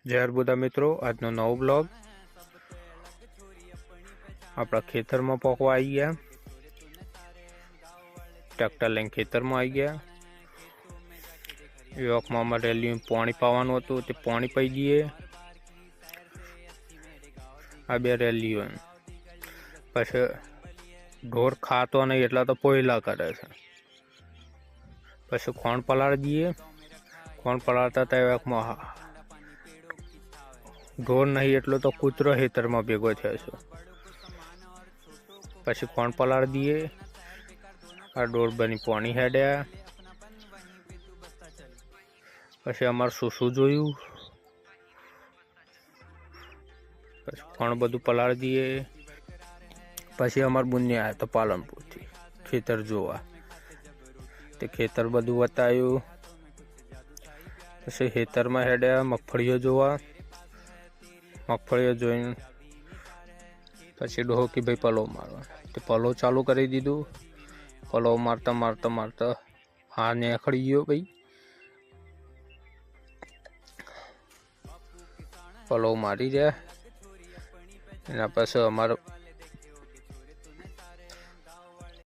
जय अर्बुदा मित्रों, आज नवो ब्लॉग अपना खेतर में पोकवा आई गया। ट्रेक्टर लईने खेतर में आई गया। एक में रेली में पानी पावानुं हतुं ते पानी पाई दीए। आ बे रेलियो पछी ढोर खातो नहीं एटला तो पोयला करे छे। पछी खोण पलाळ दीए। खोण पलाळता तो एक में ढोर नहीं एटलो तो कूतरो हेतर में भेगो थयो छे। पछी खोण पलाळ दीए। आ डोर बनी पानी हेड्या। पछी अमार सूसू जोयुं। पछी खोण बधुं पलाळ दीए। पछी अमार बुन्नी आया तो पालनपुर थी खेतर जोवा। ते खेतर बधुं बतायुं। पछी खेतर में हेड्या मगफळीओ जोवा। मगफळीओ जोईने पछी डोहो की भाई पलो मारो। ते पलो चालू करी दीधुं। पलो मारता मारता मारता हाँ नेकळी गयो भाई। पलो मारी रह्या। एना पाछे अमार